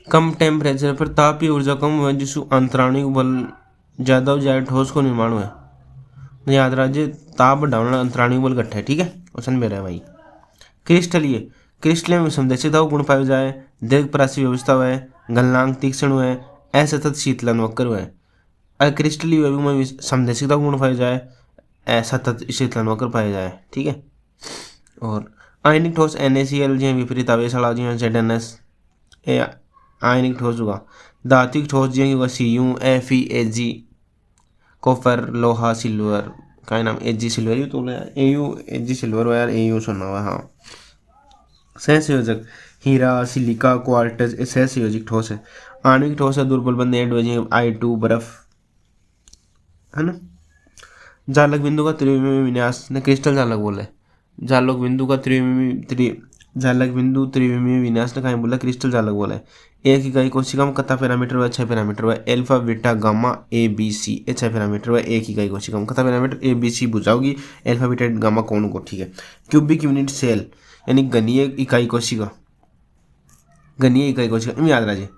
कम temperature पर तापीय ऊर्जा कम हुआ जिससे अंतराणिक बल ज़्यादा हो जाए ठोस को निर्माण हुआ। याद रखिए ताप बढ़ाना अंतराणिक बल घट है। ठीक है, क्वेश्चन मेरा है भाई। क्रिस्टलीय क्रिस्टल में संदेशिता गुण पाए जाए, दीर्घ परासी व्यवस्था हुआ है, गलनांक तीक्ष्ण हुआ है, असतत शीतलन वक्र हुआ है। अक्रिस्टलीय में संदेशिता गुण पाए जाए, असतत शीतलन वक्र पाए जाए। ठीक है, और आयनिक ठोस NaCl जी विपरीत आवेश वाला जी ZnS ए आयनिक ठोस होगा। धात्विक ठोस जी होगा Cu Fe Ag कॉपर लोहा सिल्वर का नाम Ag सिल्वर ही तो Au Ag सिल्वर यार Au सुना हुआ। हाँ, सहसंयोजक हीरा सिलिका क्वार्टज सहसंयोजक ठोस है। आणविक ठोस है दुर्बल बंद I2 बर्फ है ना। जालक बिंदु का त्रिविमीय विन्यास ने क्रिस्टल जालक बोले। जालक बिंदु का जालक बिंदु त्रिविमीय विन्यास ने कहा बोला क्रिस्टल जालक बोला है। एक इकाई कोशिका में कितना पैरामीटर हुआ? 6 पैरामीटर हुआ। अल्फा बीटा गामा ABC ये 6 पैरामीटर हुआ एक इकाई कोशिका में। कितना पैरामीटर? ABC बुझाओगी अल्फा बीटा गामा कौन को। ठीक है, क्यूबिक यूनिट सेल यानी घनीय इकाई कोशिका, घनीय इकाई कोशिका याद रखिए।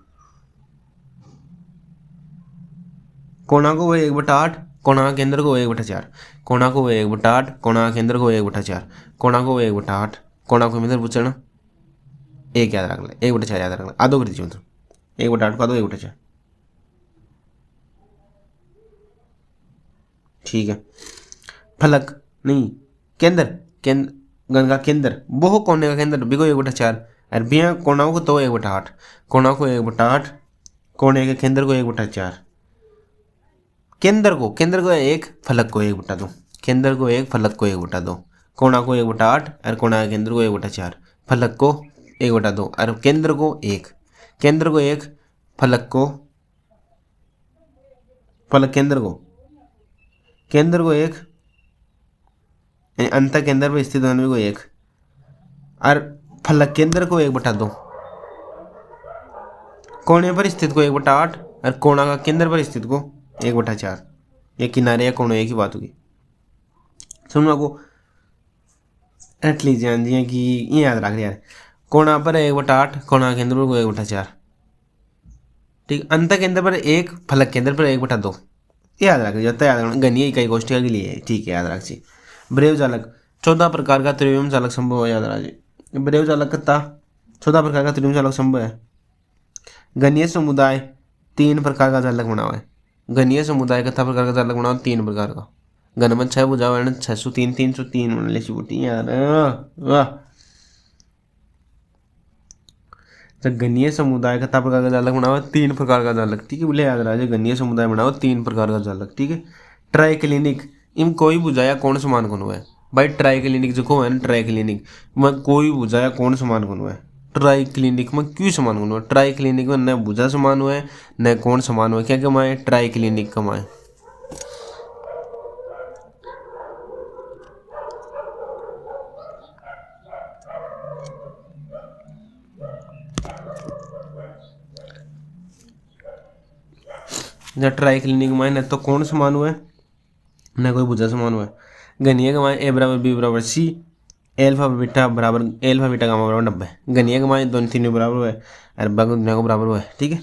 कोणा को वह 1/8, कोणा केंद्र को 1/4, कोणा को 1/8, कोणा केंद्र को 1/4, कोणा को 1/8, कोणा को मतलब पूछना एक याद रख ले 1/4 याद रख ले आधो कर दीजिए मतलब 1/8 को आधो 1/4। ठीक है, फलक नहीं केंद्र गण का केंद्र बहु कोने का केंद्र बिगो 1/4 और बिया कोणाओं को तो 1/8, कोणा को 1/8, कोने के केंद्र को 1/4, केंद्र को 1 फलक को 1/2, केंद्र को 1 फलक को 1/2, कोणा को 1/8 और कोणा के केंद्र को 1/4, फलक को 1/2 और केंद्र को 1, केंद्र को 1 फलक केंद्र को 1 अंत केंद्र पर स्थित होने को 1 और फलक केंद्र को 1/2, कोने पर स्थित को 1/8 और कोणा का केंद्र पर स्थित को 1/4। ये किनारे या कोने एक ही बात होगी। सुनो को एटलीस्ट जान दिए कि ये याद रख यार, कोणा पर 1/8, कोणा केंद्र पर 1/4। ठीक, अंत केंद्र पर 1, फलक केंद्र पर 1/2 याद रख जाता है। याद रखना घनीय इकाई कोष्ठिका के लिए। ठीक है, याद रखिए। ब्रेव जालक 14 प्रकार का त्रिविम जालक संभव है। याद रखिए ब्रेव जालक कितना 14 प्रकार का त्रिविम जालक संभव है। घनीय समुदाय 3 प्रकार का जालक बना हुआ है। घनीय समुदाय कितना प्रकार का जालक बना हुआ? 3 प्रकार का। घन में 6 बुझा हुआ है 603 303 ले छुटी यार वाह। तो घनीय समुदाय कितना प्रकार का जालक बना हुआ? 3 प्रकार का जालक। ठीक है, बोले याद रहा है घनीय समुदाय बना हुआ 3 प्रकार का जालक। ठीक है, ट्राई क्लिनिक इन कोई बुझाया कौन समान कौन हुआ है भाई? ट्राई क्लिनिक जो है ना, ट्राई क्लिनिक में कोई बुझाया कौन समान कौन हुआ है? ट्राई क्लिनिक में क्यों समान कौन हुआ? ट्राई क्लिनिक में न बुझा समान हुआ है न कौन समान हुआ है। क्या कमाए? ट्राई क्लिनिक कमाए। जब ट्राई क्लिनिक में न तो कौन समान हुआ है न कोई बुझा समान हुआ है। घनीय कमाए A = B = C, alpha beta gamma बराबर 90। घनीय कमाए दोनों तीनों बराबर हुआ है और बाकी को बराबर हुआ है। ठीक है,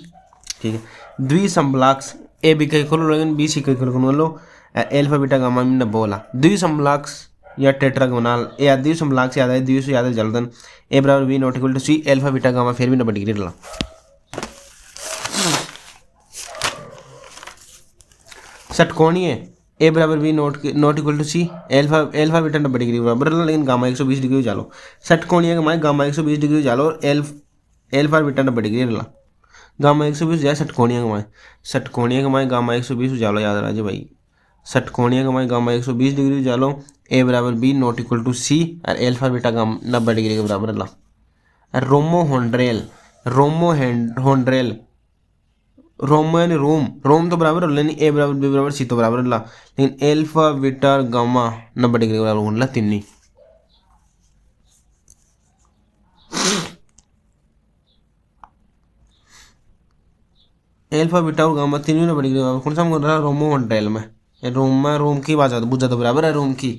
ठीक है। द्विसमलाक्ष A B का खोलो लेकिन B C का खोलो लो अल्फा बीटा गामा में 90 वाला द्विसमलाक्ष या टेट्रागोनल या द्विसमलाक्ष याद है द्विस याद है जल्दन A = B ≠ C alpha beta gamma फिर भी 90 डिग्री ला। षटकोणीय A = B ≠ C alpha beta 90 degree बराबर लेकिन गामा 120 डिग्री चालो। षटकोणीय का गामा 120 डिग्री चालो और अल्फा बीटा 90 डिग्री ला। गामा 120 जाए षटकोणीय का गामा 120 चालो। याद रहा भाई षटकोणीय का गामा 120 डिग्री चालो A = B ≠ C और अल्फा बीटा गामा 90 डिग्री के बराबर ला। रोमो यानी रोम तो बराबर हो A = B = C तो बराबर ला लेकिन अल्फा बीटा गामा 90 डिग्री बराबर होने तीन नहीं। अल्फा बीटा और गामा तीन 90 डिग्री बराबर कौन सा बोल रहा है? रोमो हॉन्ड्रेल में रोम की बात बुझा तो बराबर है रोम की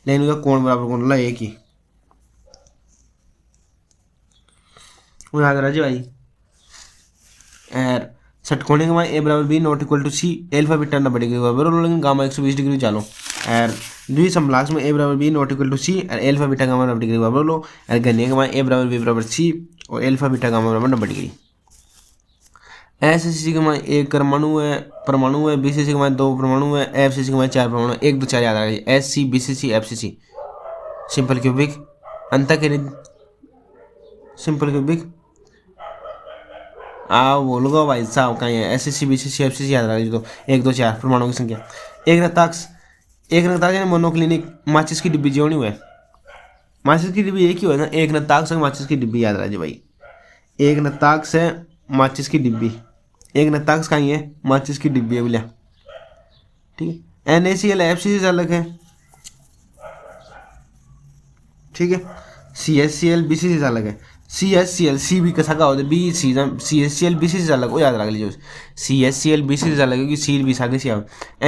लेकिन उनका कौन बराबर कौन ला एक ही याद रहा जी भाई। और षटकोणीय के मान ए बराबर B not equal to C alpha beta 90 degree बराबर लेकिन गामा 120 डिग्री चालो और द्विसमलास में ए बराबर बी नॉट इक्वल टू सी और एल्फा बीटा गामा 90 डिग्री बराबर लो और गणनीय के मान ए बराबर बी बराबर सी और एल्फा बीटा गामा बराबर 90 डिग्री। एसएससी के मान एक परमाणु है बीसीसी के मान 2 परमाणु है एफसीसी के मान 4 परमाणु है 1 2 4 याद आ रही SC BCC FCC simple cubic अंतःक्रिया सिंपल क्यूबिक बोलूँगा भाई साहब कहीं है एसएससी बीसीसी एफसीसी याद रखिए तो 1 2 4 परमाणु की संख्या। एक रक्ताक्ष यानी मोनोक्लिनिक माचिस की डिब्बी जोड़ी हुआ है माचिस की डिब्बी एक ही हुआ है ना एक रक्ताक्ष माचिस की डिब्बी याद रखिए भाई एक रक्ताक्ष है माचिस की डिब्बी एक रक्ताक्ष कहीं है माचिस की डिब्बी है बोलिया ठीक है। NaCl एफसीसी से अलग है ठीक है CHCl बीसीसी से अलग है CHCl सी भी कैसा का होता है बी सी CHCl बीसीसी से अलग वो याद रख लीजिए CHCl बीसीसी से अलग क्योंकि सी भी सागे सी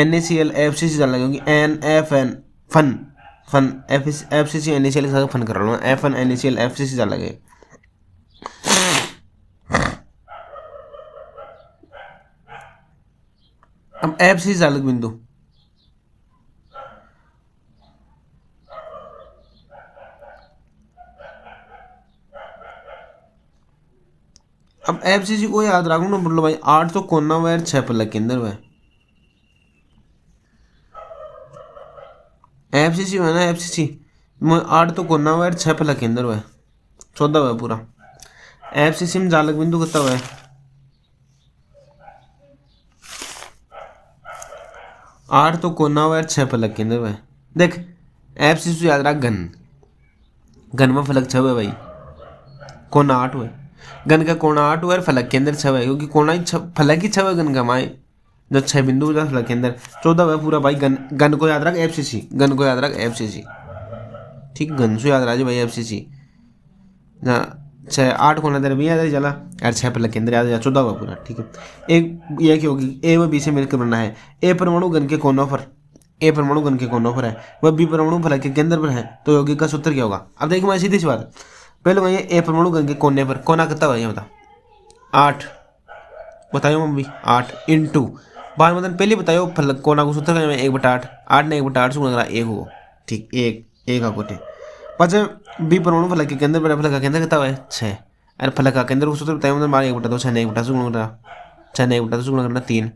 NaCl एफसीसी से अलग क्योंकि NFN फन एफसीसी NaCl के साथ फन कर रहा हूँ FN NaCl एफसीसी से अलग है। अब एफसीसी से अलग बिंदु अब एफसीसी को याद रखो ना बोलो भाई 8 तो कोना हुआ है 6 पलक के अंदर हुआ है एफसीसी हुआ ना एफसीसी 8 तो कोना हुआ है 6 पलक के अंदर हुआ है 14 हुआ है पूरा। एफसीसी में जालक बिंदु कितना हुआ है 8 तो कोना हुआ है 6 पलक के अंदर हुआ है देख एफसीसी याद रख घन में फलक 6 हुआ है भाई कोना 8 हुआ है गन का कोना 8 हुआ है फलक के अंदर 6 है क्योंकि कोना ही फलक ही 6 है गन का माए जो 6 बिंदु हुआ फलक के अंदर 14 हुआ पूरा भाई गन को याद रख एफसीसी गन को याद रख एफसीसी ठीक गन से याद रख भाई एफसीसी ना 6 8 कोना दर भी याद चला यार 6 फलक के अंदर याद 14 हुआ पूरा ठीक है। एक ये क्या होगी ए व बी से मिलकर बनना है ए परमाणु गन के कोनों पर ए परमाणु गन के कोनों पर है वह बी परमाणु फलक के अंदर पर है तो यौगिक का सूत्र क्या होगा। अब देखिए मैं सीधी सी बात पहले कहिए ए परमाणु गन के कोने पर कोना कितना हुआ ये बता 8 बताओ मम्मी 8 इंटू बाद मतलब पहले बताओ फलक कोना को सूत्र का 1/8 8 ने 1/8 से गुणा करा 1 हो ठीक 1 कोटे पाँच बी परमाणु फलक के अंदर बड़ा फलक के अंदर कितना हुआ है 6 अरे फलक के अंदर को सूत्र बताओ मतलब 1/2 6 ने 1/2 से गुणा करा 6 ने 1/2 से गुणा करना 3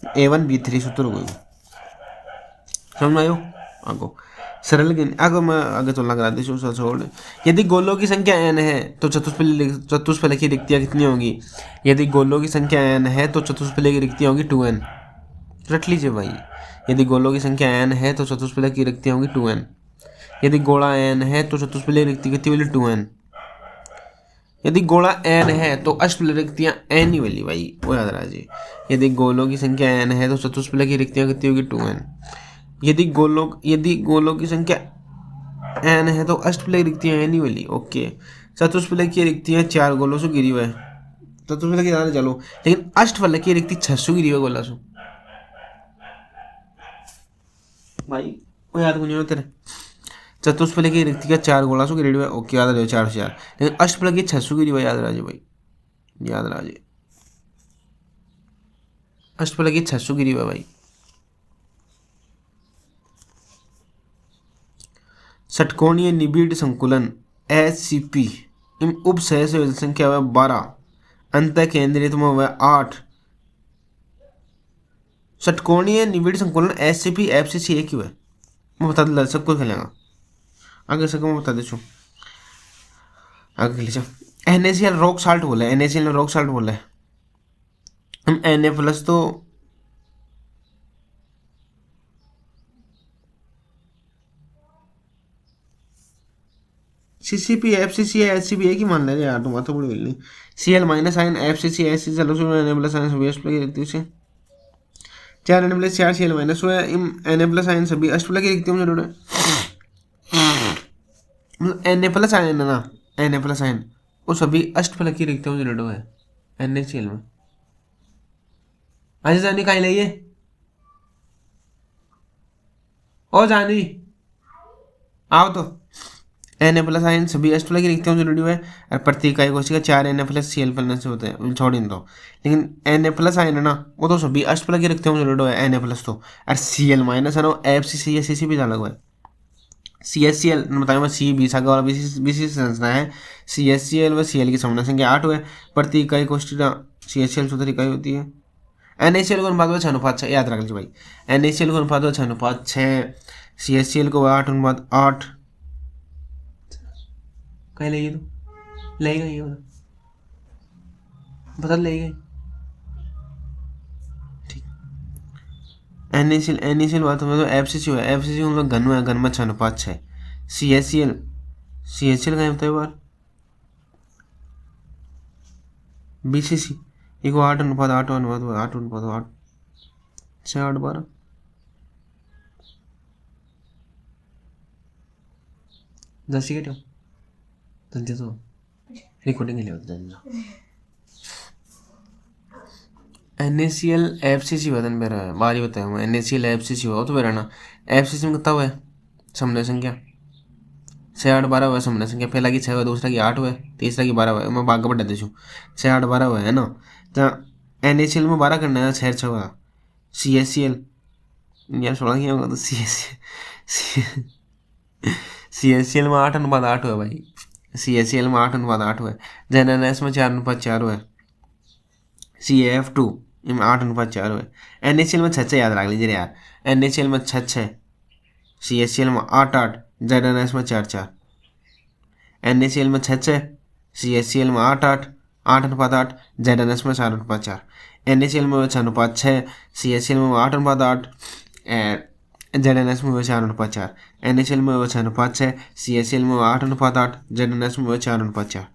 A1 B3 सूत्र हो समझ में आयो आगो सरल आगे मैं आगे तुलना करा दी छोड़ यदि गोलों की संख्या n है तो चतुष्फलक की रिक्तियाँ कितनी होंगी यदि गोलों की संख्या n है तो चतुष्फलक की रिक्तियाँ होंगी 2n रट लीजिए भाई यदि गोलों की संख्या n है तो चतुष्फलक की रिक्तियाँ होंगी 2n यदि गोला n है तो चतुष्फलक की रिक्ति कितनी होगी 2n यदि गोला n है तो अष्टफलक रिक्तियाँ n ही वाली भाई वो याद रखिए यदि गोलों की संख्या n है तो चतुष्फलक की रिक्तियाँ कितनी होगी 2n यदि गोलों की संख्या n है तो अष्टफलक रिक्तियाँ n ही वाली ओके। चतुष्फलक की रिक्तियाँ 4 गोलों से गिरी हुआ है चतुष्फलक की चलो लेकिन अष्टफलक की रिक्ति 600 गिरी हुआ गोला से भाई वो याद कुछ नहीं तेरे चतुष्फलक की रिक्ति का 4 गोला से गिरी हुआ है ओके याद रहे 4 से 4 लेकिन अष्टफलक की 600 गिरी हुआ याद रहा भाई याद रहा अष्टफलक की 600 गिरी हुआ भाई। षटकोणीय निबिड़ संकुलन SCP इन उपसय से संख्या हुआ 12 अंत केंद्रित में हुआ 8 षटकोणीय निबिड़ संकुलन SCP FCC एक ही हुआ मैं बता दूँ सबको खेलेगा आगे सबको मैं बता देता आगे खेल NaCl रॉक साल्ट बोला है NaCl रॉक साल्ट बोला है हम Na+ तो CCP FCC SCP एक ही मान ले यार तुम तो बड़ी मिलनी Cl minus ion FCC SCC चलो सुनो Na+ आयन सभी अष्टफलक की रिक्तियों से 4 Na+ 4 Cl माइनस हुआ इन Na+ आयन सभी अष्टफलक की रिक्तियों में जुड़े Na+ आयन है ना Na+ आयन वो सभी अष्टफलक की रिक्तियों में जुड़े है NaCl में आज जानी कहीं लाइए ओ जानी आओ तो Na+ आयन सभी H+ की रिक्तियों में जुड़ी हुए है और प्रति इकाई कोशिका 4 Na+ Cl+ से होते हैं, छोड़ इन दो। लेकिन Na+ आयन है ना, वो तो सभी H+ की रिक्तियों में जुड़े हुए है, Na+ तो, और Cl- है ना, वो FCC या CC भी अलग हुआ है। CHCl बताया मैं, C 20 आगे वाला बीसी संरचना है। CHCl व Cl की समूह संख्या 8 हुए, प्रति इकाई कोशिका CHCl 74 इकाई होती है। NaCl को अनुपात 6:6 याद रख लीजिए भाई, NaCl को अनुपात 6:6, CHCl को 8:8। कहीं ले गई तो ले गई बता ले गई। ठीक, NaCl बात में तो FCC हुआ, FCC उनमें घन है, घन में 6:6। CHCl का होता है बार BCC इको 8:8 6 8 12 10 के टियो तंजे तो रिकॉर्डिंग ले होता है। NaCl FCC वजन मेरा है, बारी बताया मैं, NaCl FCC हुआ तो मेरा ना, FCC में कितना हुआ है समन्वय संख्या 6 8 12 हुआ, समन्वय संख्या पहला की 6 हुआ, दूसरा की 8 हुआ, तीसरा की 12 हुआ, मैं भाग बढ़ा देती हूँ 6 8 12 हुआ है ना। तो NaCl में 12 करना है, 6 6 हुआ। CHCl यार 16 किया होगा तो CHCl में 8:8 हुआ भाई, CHCl में 8:8 हुआ। ZnS में 4:4 हुआ, CaF2 इनमें 8:4 हुआ। NaCl में 6 याद रख लीजिए यार, NaCl में 6, CHCl में 8 ZnS में 4 NaCl में 6, CHCl में 8:8 ZnS में 4:4। NaCl में 6:6, CHCl में 8:8 ZnS में 4:4। NaCl में 6:6, CHCl में 8:8 ZnS में 4:4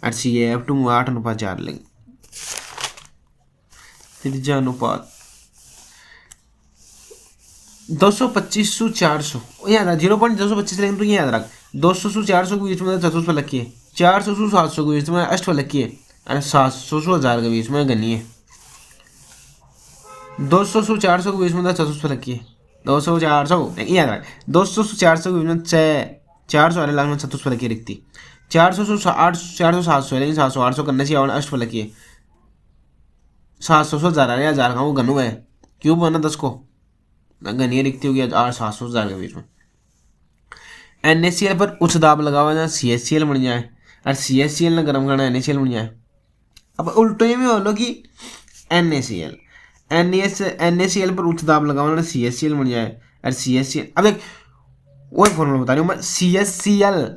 और CaF2 में 8:4 लेंगे। त्रिज्या अनुपात 225 से 400 याद रख, 0.225 लेकिन तो ये याद रख, 200 से 400 के बीच में चतुष्फलक रखिए, 400 से 700 के बीच में अष्टफलक रखिए, और 700 से 1000 के बीच में गणिए। 200 से 400 के बीच में चतुष्फलक रखिए, 200 400 याद रख, 200 से 400 के बीच में 400 वाले लाख में चतुष्फलक की रिक्ति, 400 से 400 700 लेकिन 700 800 करने से अष्टफलक की 700 से 1000 का वो गनु है, क्यूब बना 10 को गणिय रिक्ति होगी 800 1000 के बीच में। NaCl पर उच्च दाब लगा हुआ, CHCl बन जाए, और CHCl ने गर्म करना NaCl बन जाए। अब उल्टे में बोलो कि NaCl पर उच्च दाब लगा हुआ CHCl बन जाए, और CHCl अब देख वही फॉर्मूला बता रही हूँ मैं,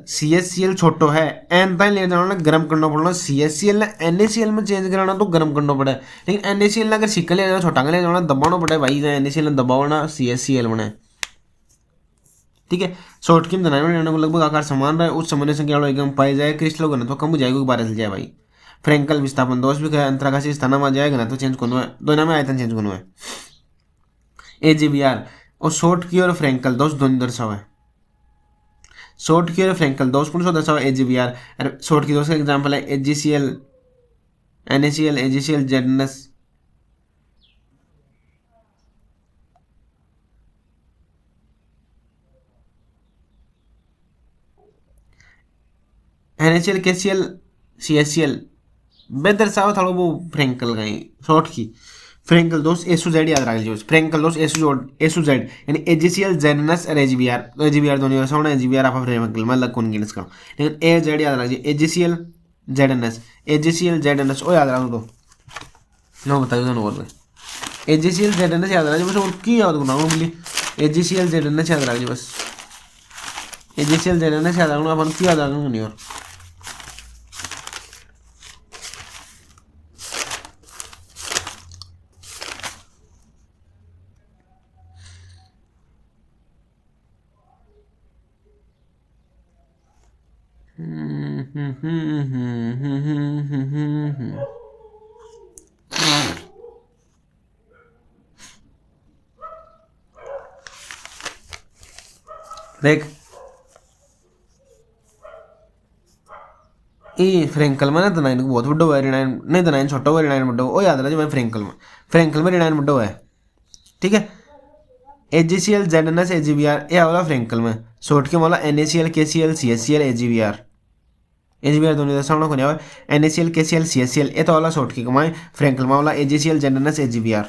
CHCl छोटो है, एन तक ले जाना गर्म करना पड़ना, CHCl ने NaCl में चेंज कराना तो गर्म करना पड़े, लेकिन NaCl ने अगर सिक्का ले जाना छोटा ले जाना दबाना पड़े भाई, NaCl ने दबावना CHCl बने। ठीक है, शॉर्ट की में लगभग आकार समान रहे, उस समन्वय संख्या एकदम पाई जाए, क्रिस्टल घनत्व कम हो जाएगा, बारह चल जाए भाई। फ्रेंकल विस्थापन दोष भी अंतराकाशीय स्थान में जाएगा ना तो चेंज करना है, दोनों में आयतन चेंज करना है। AGBR और शॉर्ट की और फ्रेंकल दोष दोनों दर्शावा है, शॉर्ट की और फ्रेंकल दोष कौन सा दर्शावा AGBR, और शॉर्ट की दोष का एग्जांपल है AgCl NaCl AgCl ZnS। NaCl KCl CHCl बेहतर साव था वो फ्रेंकल का शॉर्ट की फ्रेंकल दोष SUZ याद रख लीजिए, फ्रेंकल दोष SUZ यानी AgCl ZnS और AGBR, तो AGBR दोनों ऐसा होना, AGBR आप फ्रेंकल में अलग कौन गिनस का, लेकिन AZ याद रख लीजिए, AgCl ZnS ओ याद रख दो नो बताइए दोनों बोल रहे AgCl ZnS याद रख लीजिए, बस और की याद करना बोली AgCl ZnS याद रख लीजिए, बस AgCl ZnS याद रखना, अपन की याद रखना नहीं और देख ये फ्रेंकल में ना दनाइन को बहुत बड़ा हुआ है, ऋणायन नहीं दनाइन छोटा हुआ ऋणायन बड़ा हुआ, ओ याद रहा जी मैं फ्रेंकल में ऋणायन बड़ा हुआ है। ठीक है, AgCl ZnS AgBr ये वाला फ्रेंकल में शॉर्ट के वाला NaCl KCl CHCl AgBr AgBr दोनों का सामना करने वाला NaCl KCl CHCl ये तो वाला शॉर्ट की कमाए फ्रेंकल में वाला AgCl ZnS AgBr।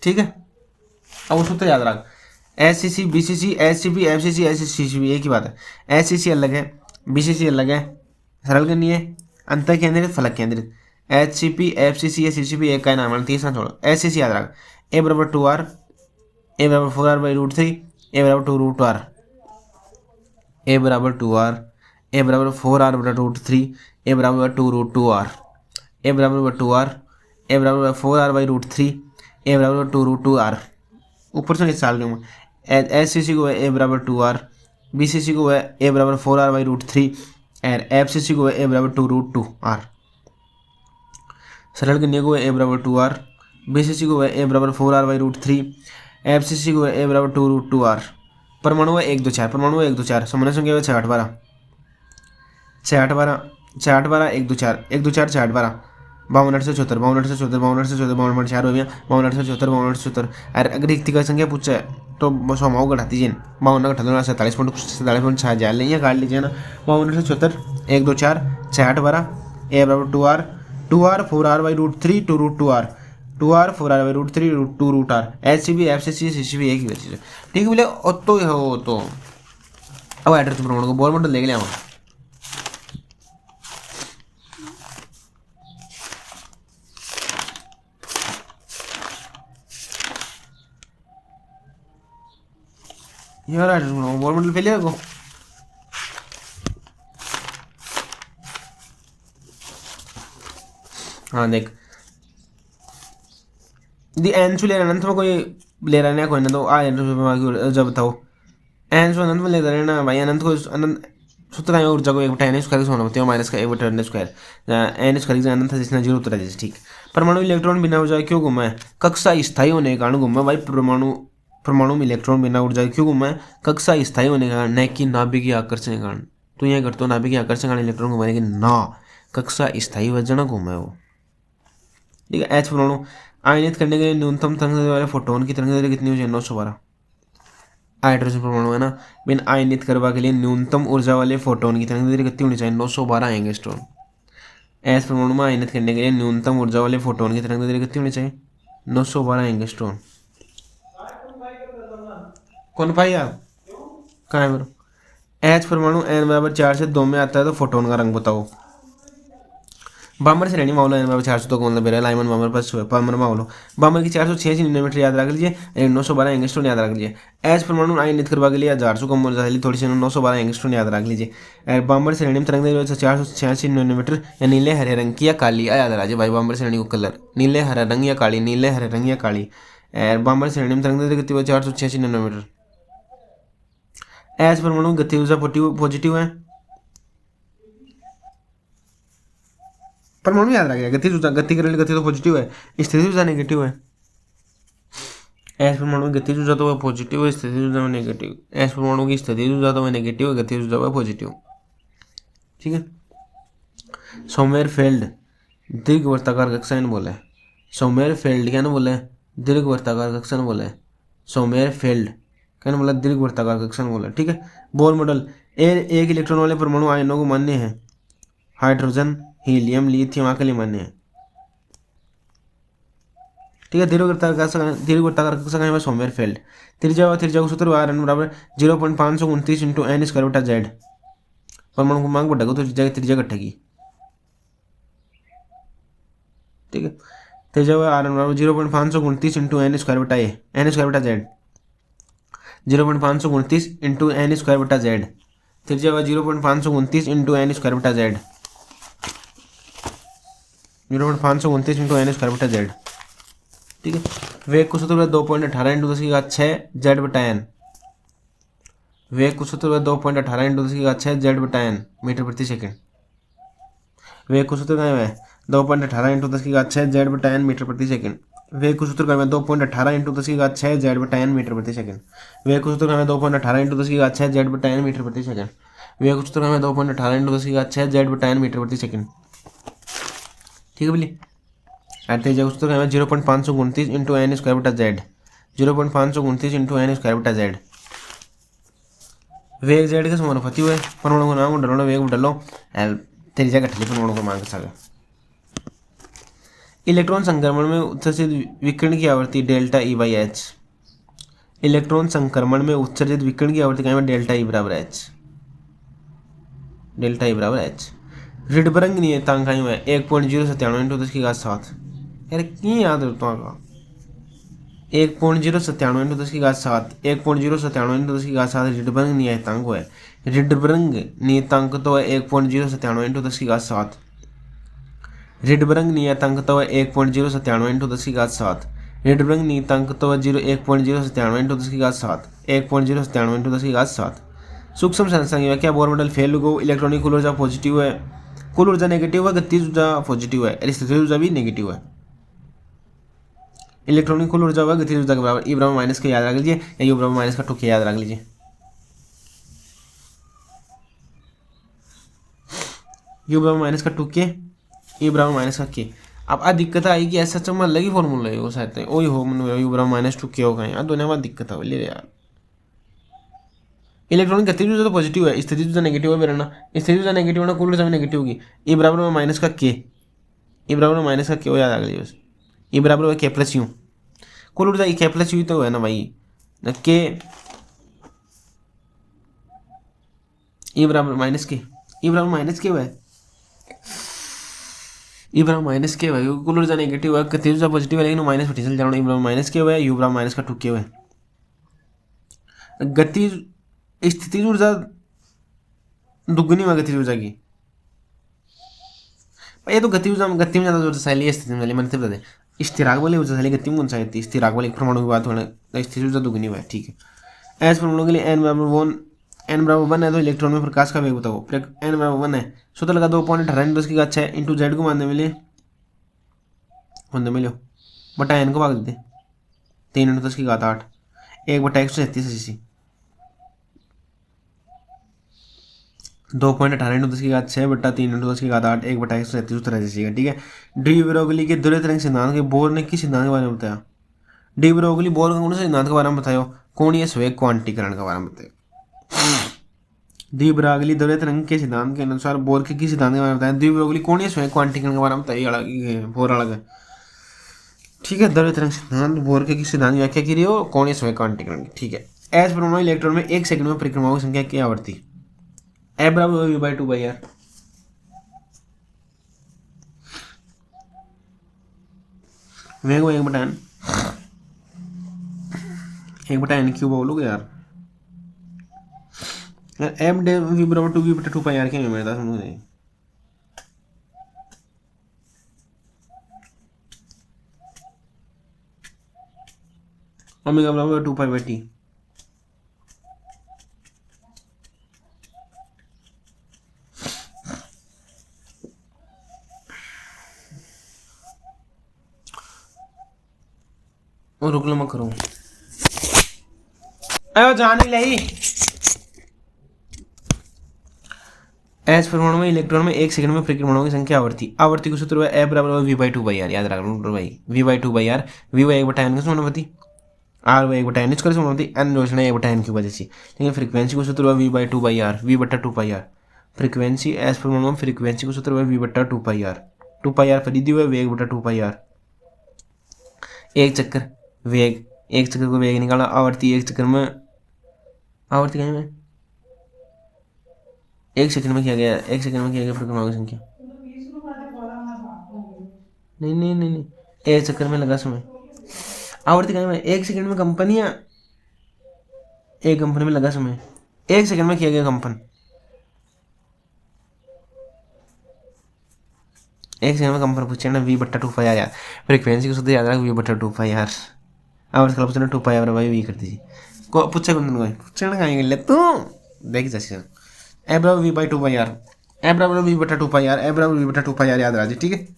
ठीक है, अब उसको तो याद रख SCC BCC SCP FCC SCCB एक ही बात है। SCC अलग है, BCC अलग है, सरल करनी है, अंतर केंद्रित फलक केंद्रित। HCP FCC या CCP एक का नाम है, तीसरा छोड़ो। SCC याद रख A बराबर 2R A बराबर 4R बाई रूट 3 A बराबर 2 रूट R A बराबर 2R A बराबर 4R बटा रूट 3 A बराबर 2 रूट 2R A बराबर 2R A बराबर 4R बाई रूट 3 A बराबर 2 रूट 2R। ऊपर से नीचे डाल दूँगा। SCC को है A बराबर 2R, BCC को है A बराबर 4R बाई रूट 3 और FCC को है A बराबर 2 रूट 2R। सरल करने को है A बराबर 2R, BCC को है A बराबर 4R बाई रूट 3 FCC को है A बराबर 2 रूट 2R। परमाणु है 1 2 4 परमाणु है 1 2 4 समन्वय संख्या है 6 8 12 6 8 12 6 8 12 1 2 4 1 2 4 6 8 12 52 8 से 74 52 8 से 74 52 8 से 74 52 4 हो गया 52 8 से 74 52 8 से 74। अरे अगर रिक्ति का संख्या पूछा है तो बस हम घटा दीजिए 52 घटा दो 47.6 जान लीजिए काट लीजिए ना। 52 8 से 74 1 2 4 6 8 12 A बराबर 2R 4R by root 3 2 root 2R 4R by root 3 2 root R SCP FCC CCP एक ही चीज़ है। ठीक है बोले तो हो तो अब एड्रेस प्रमाण को बोल मॉडल देख लिया हम यार एड्रेस प्रमाण बोल मॉडल फेलियर को हाँ देख दी एंस ले अनंत में कोई ले रहा है कोई ना तो जब बताओ एंस अनंत में ले रहे ना भाई अनंत को अनंत सूत्र का ऊर्जा को 1/n स्क्वायर से होना होती है माइनस का 1/n स्क्वायर n स्क्वायर से अनंत जितना 0 उतरा जैसे। ठीक, परमाणु इलेक्ट्रॉन बिना ऊर्जा क्यों घूमा है? कक्षा स्थायी होने के कारण घूमा भाई। परमाणु में इलेक्ट्रॉन बिना ऊर्जा क्यों घूमा है? कक्षा स्थायी होने के कारण, न कि नाभिकीय आकर्षण के कारण। तो यह करते हो नाभिकीय आकर्षण कारण इलेक्ट्रॉन घुमाने के ना कक्षा स्थायी वजन घूमा है वो। ठीक है, एच परमाणु आयनित करने के लिए न्यूनतम तरंग वाले फोटोन की तरंग दैर्घ्य कितनी हो जाए? 912। हाइड्रोजन परमाणु है ना, बिन आयनित करवा के लिए न्यूनतम ऊर्जा वाले फोटोन की तरंग दैर्घ्य कितनी होनी चाहिए? 912 एंगस्ट्रॉम। एस परमाणु में आयनित करने के लिए न्यूनतम ऊर्जा वाले फोटोन की तरंग दैर्घ्य कितनी होनी चाहिए? 912 एंगस्ट्रॉम। कौन पाई आप कहाँ है? एच परमाणु n बराबर 4 से 2 में आता है तो फोटोन का रंग बताओ। बामर श्रेणी मामला n बराबर 402 का मतलब मेरा लाइमन बामर पास बामर मामलो बामर की 486 नैनोमीटर याद रख लीजिए, 912 एंगस्ट्रॉम याद रख लीजिए। एच परमाणु आयनित करवा के लिए 400 कम ऊर्जा थोड़ी सी 912 एंगस्ट्रॉम याद रख लीजिए। बामर श्रेणी में तरंग दैर्घ्य 486 नैनोमीटर या नीले हरे रंग की या काली याद रखिए भाई। बामर श्रेणी को कलर नीले हरा रंग या काली, नीले हरे रंग या काली। बामर श्रेणी में तरंग दैर्घ्य कितनी 486 नैनोमीटर। एच परमाणु गति ऊर्जा पॉजिटिव है। परमाणु याद रखिएगा गति करने गति तो पॉजिटिव है, स्थिति ऊर्जा नेगेटिव है। एच परमाणु की गति ऊर्जा तो पॉजिटिव है, स्थिति ऊर्जा में नेगेटिव। एच परमाणु की स्थिति ऊर्जा तो नेगेटिव है, गति ऊर्जा पॉजिटिव। ठीक है, सोमेरफेल्ड दीर्घवृत्ताकार कक्षा बोले। सोमेरफेल्ड क्या ना बोले? दीर्घवृत्ताकार कक्षा बोले। सोमेरफेल्ड क्या बोला? दीर्घवृत्ताकार कक्षा बोला। ठीक है, बोर मॉडल एक इलेक्ट्रॉन वाले परमाणु आयनों को मान्य है। हाइड्रोजन, हीलियम, लिथियम आके लिए मान्य है। ठीक है, दीर्घवृत्ताकार कक्षा का सोमेरफेल्ड। त्रिज्या का सूत्र r बराबर 0.529 इंटू n स्क्वायर बटा z। परमाणु को मांग बढ़ेगा तो त्रिज्या घटेगी। ठीक है, त्रिज्या r बराबर 0.529 इंटू n स्क्वायर बटा a, n स्क्वायर बटा z। 0.529 इंटू n स्क्वायर बटा z। त्रिज्या 0.529 इंटू n स्क्वायर बटा z। 0.529 इंटू n स्क्वायर बटा z। ठीक है, वेग को सूत्र 2.18 इंटू 10 की घात 6 z बटा n। वेग को सूत्र 2.18 इंटू 10 की घात 6 z बटा n मीटर प्रति सेकंड। वेग को सूत्र है 2.18 इंटू 10 की घात 6 z बटा n मीटर प्रति सेकंड। वेग को सूत्र है 2.18 इंटू 10 की घात 6 z बटा n मीटर प्रति सेकंड। वेग को सूत्र है 2.18 इंटू 10 की घात 6 z बटा n मीटर प्रति सेकंड। वेग को सूत्र है 2.18 इंटू 10 की घात 6 z बटा n मीटर प्रति सेकंड। ठीक है बोलिए, तेज सूत्र है 0.529 इंटू n स्क्वायर बटा z। 0.529 इंटू एन स्क्वायर बटा जेड। वेग जेड के समानुपाती हुए, परमाणु का नाम डालो, वेग डालो, तेरी जगह ठली परमाणु क्रमांक सागर। इलेक्ट्रॉन संक्रमण में उत्सर्जित विकिरण की आवृत्ति delta E by H. Electron संक्रमण में उत्सर्जित विकिरण की आवृत्ति क्या है? डेल्टा ई बराबर एच, डेल्टा ई बराबर एच। रिडबर्ग नियतांक का है 1.097 इंटू 10 की घात 7। यार क्यों याद रखता हूँ? 1.097 इंटू 10 की घात 7, 1.097 इंटू 10 की घात 7 रिडबर्ग नियतांक है। रिडबर्ग नियतांक तो है 1.097 इंटू 10 की घात 7। रिडबर्ग नियतांक तो है 1.097 इंटू 10 की घात 7। रिडबर्ग नियतांक तो है 1.097 इंटू 10 की घात 7, 1.097 इंटू 10 की घात 7। सूक्ष्म संरचना की व्याख्या, बोर मॉडल फेल हो, इलेक्ट्रॉनिक कुल ऊर्जा पॉजिटिव है, कुल ऊर्जा नेगेटिव है, गतिज ऊर्जा पॉजिटिव है, स्थितिज ऊर्जा भी नेगेटिव है। इलेक्ट्रॉनिक कुल ऊर्जा होगा गतिज ऊर्जा के बराबर, ई बराबर माइनस का याद रख लीजिए, या यू बराबर माइनस का टू के याद रख लीजिए। यू बराबर माइनस का टू के, ई बराबर माइनस का के। अब आ दिक्कत आई कि ऐसा चम्मा लगी फॉर्मूला है वो शायद वही हो, यू बराबर माइनस टू के होगा यार, दोनों में दिक्कत है ले यार। इलेक्ट्रॉनिक गतिज ऊर्जा तो पॉजिटिव है, स्थितिज ऊर्जा नेगेटिव है मेरा ना, स्थितिज ऊर्जा नेगेटिव है ना, कुल ऊर्जा भी नेगेटिव होगी। ई बराबर में माइनस का के, ई बराबर में माइनस का के याद आ गई बस। ई बराबर है के प्लस यू, कुल ऊर्जा के प्लस यू तो है ना भाई, के ई बराबर माइनस के, ई बराबर माइनस के है, ई बराबर माइनस के है, कुल ऊर्जा नेगेटिव है, गतिज ऊर्जा पॉजिटिव है, लेकिन माइनस चल जाना, ई बराबर माइनस के है, यू बराबर माइनस का टू के है। गति स्थितिज ऊर्जा दुगनी है गतिज ऊर्जा की, ये तो गति ऊर्जा गति में ज़्यादा ऊर्जा शैली, स्थिति में मैंने बता दें, स्थिरांक वाली ऊर्जा शैली गति में कौन सा है? स्थिरांक वाली परमाणु की बात होना, स्थितिज ऊर्जा दुगनी है, ठीक है। एस परमाणु के लिए एन बराबर 1 है, तो इलेक्ट्रॉन में प्रकाश का वेग बताओ। एन बराबर 1 है, सूत्र लगा 2.18 10 की घात 6 इंटू जेड को मानने मिले बटा एन को भाग देते 3 इंटू 10 की घात 8, 1/137 2.18 इंटू 10 की घात 6 बटा 3 इंटू 10 की घात 8, 1/137 उत्तर आ जाएगा, ठीक है। डी ब्रोगली के द्वैत तरंग सिद्धांत के बोर ने किस सिद्धांत के बारे में बताया? डी ब्रोगली बोर का कौन सा सिद्धांत के बारे में बताया? कोणीय संवेग क्वांटीकरण के बारे में बताया। डी ब्रोगली द्वैत तरंग के सिद्धांत के अनुसार बोर के किस सिद्धांत के बारे में बताया? डी ब्रोगली कोणीय संवेग क्वांटीकरण के बारे में बताइए, बोर अलग है, ठीक है। द्वैत तरंग सिद्धांत बोर के किस सिद्धांत की व्याख्या की रही हो? कोणीय संवेग क्वांटीकरण की, ठीक है। एस परमाणु इलेक्ट्रॉन में 1 सेकंड में परिक्रमाओं की संख्या की आवृत्ति ए बराबर वी बाई 2 बाई आर, वेग 1/n क्यूब बोलोगे यार, एम डे वी बराबर 2v/2 पाई आर क्या है मेरे पास मुझे, ओमेगा बराबर 2 पाई बाई टी। और रुक लो मत करो, अरे जाने लगी। एस परमाणु में इलेक्ट्रॉन में 1 सेकंड में परिक्रमणों की संख्या आवर्ती का सूत्र है ए बराबर वी बाई 2 बाई आर, याद रख लो भाई, V by 2 by R, V बाई 1/n का समानुपाती, आर बाई 1/n इसका समानुपाती, एन रोशना 1/n की वजह से, लेकिन फ्रीक्वेंसी का सूत्र है V by 2 by R, V बटा 2 पाई आर। फ्रीक्वेंसी एस परमाणु में फ्रीक्वेंसी का सूत्र है वी बटा 2 पाई आर, 2 पाई आर खरीदी हुई है, वेग बटा 2 पाई आर। एक चक्कर वेग, एक चक्कर को वेग निकाला, आवर्ती एक चक्कर में, आवर्ती कहीं में 1 सेकंड में किया गया, 1 सेकंड में किया गया परिक्रमाओं की संख्या, नहीं, एक चक्कर में लगा समय, आवर्ती कहीं में 1 सेकंड में कंपनियां, एक कंपनी में लगा समय, 1 सेकंड में किया गया कंपन, 1 सेकंड में कंपन पूछे ना, वी बट्टा 2 पाई आर यार, फ्रीक्वेंसी को सूत्र याद रख, वी बट्टा 2 पाई आर, आवर्त कल पूछना 2 पाई आर भाई वी कर दीजिए, को पूछे कौन कोई पूछना कहीं ले तू देख जैसे ए बराबर वी बाई 2 पाई आर, ए बराबर वी बटा 2 पाई आर, ए बराबर वी बटा 2 पाई आर याद रहा, ठीक है।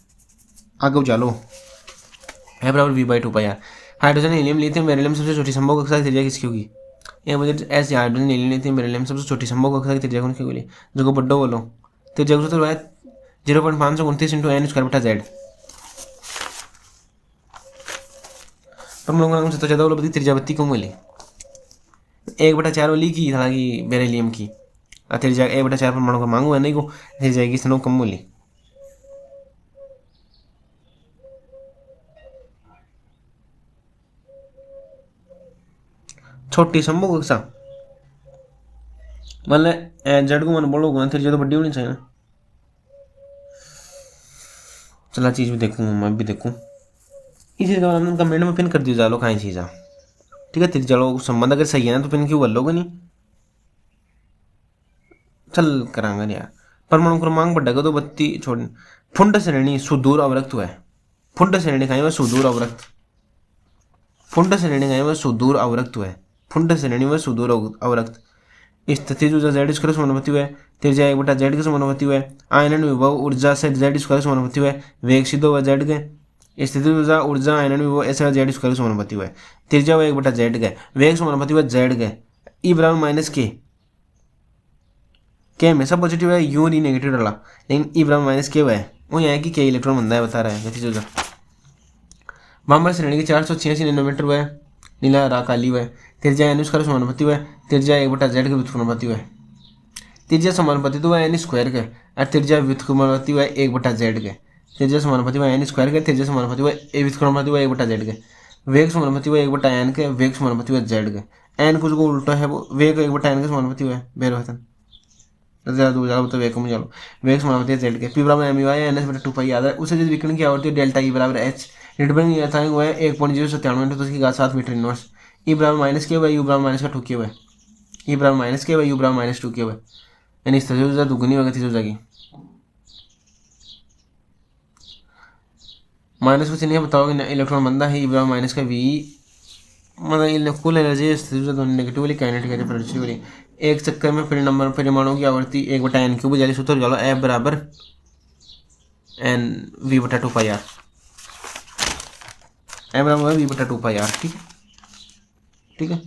आगे चलो, ए बराबर V by 2 pi R. Hydrogen helium lithium beryllium सबसे छोटी संभव कक्षा की त्रिज्या किसकी होगी? ये मुझे ऐसे हाइड्रोजन हीलियम लिथियम बेरिलियम सबसे छोटी संभव कक्षा की त्रिज्या कौन सी होगी? जो बड्डो बोलो त्रिज्या को सूत्र है 0.529 इंटू एन स्क्वायर बटा जेड। परमाणु क्रमांक सबसे ज़्यादा वाली त्रिज्या बत्ती कम वाली 1/4 वाली की हालांकि बेरिलियम की त्रिज्या 1/4 परमाणु क्रमांक हुआ नहीं को त्रिज्या की स्नो कम वाली। छोटी संभव कक्षा मतलब जेड को मन बोलोगे त्रिज्या तो बड़ी होनी चाहिए ना। चला चीज़ भी देखूँ मैं भी देखूँ इस चीज़ का हमने कमेंट में पिन कर दिया जालो कहीं चीज़ ठीक है। त्रिज्या लो संबंध अगर सही है ना तो पिन क्यों कर लोगे नहीं चल करांगे यार। परमाणु क्रमांक बढ़ेगा तो बत्ती छोड़ फुंड श्रेणी सुदूर अवरक्त हुआ है। फुंड श्रेणी कहीं में सुदूर अवरक्त फुंड श्रेणी कहीं में सुदूर अवरक्त हुआ है। फुंड श्रेणी में सुदूर अवरक्त स्थिति जो जेड स्क्वायर समानुपाती हुआ है त्रिज्या 1/z के समानुपाती हुआ है। आयनन विभव ऊर्जा से जेड स्क्वायर समानुपाती हुआ है। वेग सीधो हुआ जेड के स्थिति ऊर्जा आयनन विभव ऐसे जेड स्क्वायर समानुपाती हुआ है। त्रिज्या हुआ 1/z के वेग समानुपाती हुआ जेड के ई बराबर माइनस के हमेशा पॉजिटिव है यू री नेगेटिव डाला लेकिन ई बराबर माइनस के हुआ है वो यहाँ की के इलेक्ट्रॉन बनता है बता रहा है गति जो वामर श्रेणी की 486 नैनोमीटर हुआ है। नीला हरा काली हुआ है। त्रिज्या एन स्क्वायर समानुपाती हुआ है। त्रिज्या 1/z के व्युत्क्रमानुपाती हुआ है। त्रिज्या समानुपाती हुआ एन स्क्वायर के और त्रिज्या व्युत्क्रमानुपाती हुआ 1/z के। त्रिज्या समानुपाती हुआ एन स्क्वायर के त्रिज्या समानुपाती हुआ व्युत्क्रमानुपाती हुआ 1/z के। वेग समानुपाती हुआ 1/n के वेग समानुपाती हुआ z के। एन कुछ को उल्टा है वो वेग 1/n के समानुपाती हुआ है बेरवतन ज़्यादा दूर जाओ तो वेग कम चलो वेग समानुपाती है z के। पी बराबर M U I N S बटा 2 पाई याद है उसे जो विकिरण की आवृत्ति डेल्टा ई बराबर एच रिटर्न यथांक हुआ है 1.097 तो उसकी घात 7 मीटर इनवर्स। ई बराबर माइनस के हुआ यू बराबर माइनस का 2 के हुआ है। ई बराबर माइनस के हुआ यू बराबर माइनस 2 के हुआ है यानी इस तरह से दुगनी होगी तीसरी जाएगी माइनस कुछ नहीं बताओगे इलेक्ट्रॉन बनता है ई बराबर माइनस का वी मतलब कुल एनर्जी नेगेटिव वाली काइनेटिक एनर्जी पॉजिटिव वाली एक चक्कर में परिमाणों की आवृत्ति 1/n क्यूब जाली सूत्र चलो एफ बराबर एन वी बटा 2 पाई आर एम बराबर वी बटा 2 पाई आर ठीक है।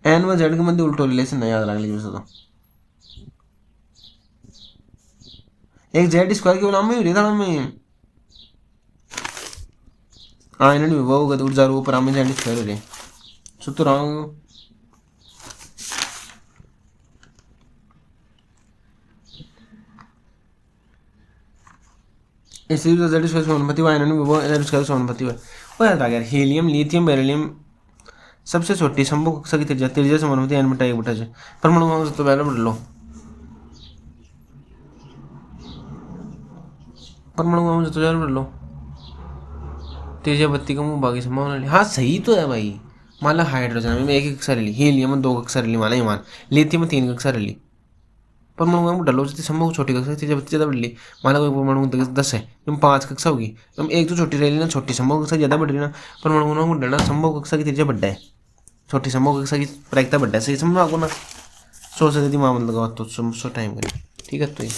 एन व जेड के मध्य उल्टो रिलेशन है याद रख लीजिए तो एक जेड स्क्वायर के गुलाम में हो रही था में आयनन विभव गति ऊर्जा रूप पर जेड स्क्वायर हो रही सूत्र इसी जेड स्क्वायर समानुपाती हुआ आयनन विभव जेड स्क्वायर समानुपाती हुआ वो याद आ गया। हीलियम लिथियम बेरिलियम सबसे छोटी संभव कक्षा की त्रिज्या समानुपाती n बटा 1/z परमाणु क्रमांक तो पहले पढ़ लो परमाणु क्रमांक तो पढ़ लो त्रिज्या बत्ती का मुंह बाकी संभावना हाँ सही तो है भाई। मान लो हाइड्रोजन में 1 कक्षा रही हीलियम में 2 कक्षा रही माना ही मान लिथियम में 3 कक्षा रही परमाणु क्रमांक डलो जितनी संभव छोटी कक्षा त्रिज्या बत्ती ज़्यादा बढ़ ली मान लो कोई परमाणु 10 है तुम 5 कक्षा होगी तुम एक तो छोटी रही ना छोटी संभव कक्षा ज़्यादा बढ़ रही ना परमाणु क्रमांक डलना संभव कक्षा की त्रिज्या बढ़ा है छोटी समूह कक्षा की प्रायिकता बढ़ा है सही समझो आपको ना 100 से यदि मामला लगाओ तो 100 टाइम करें ठीक है तो ये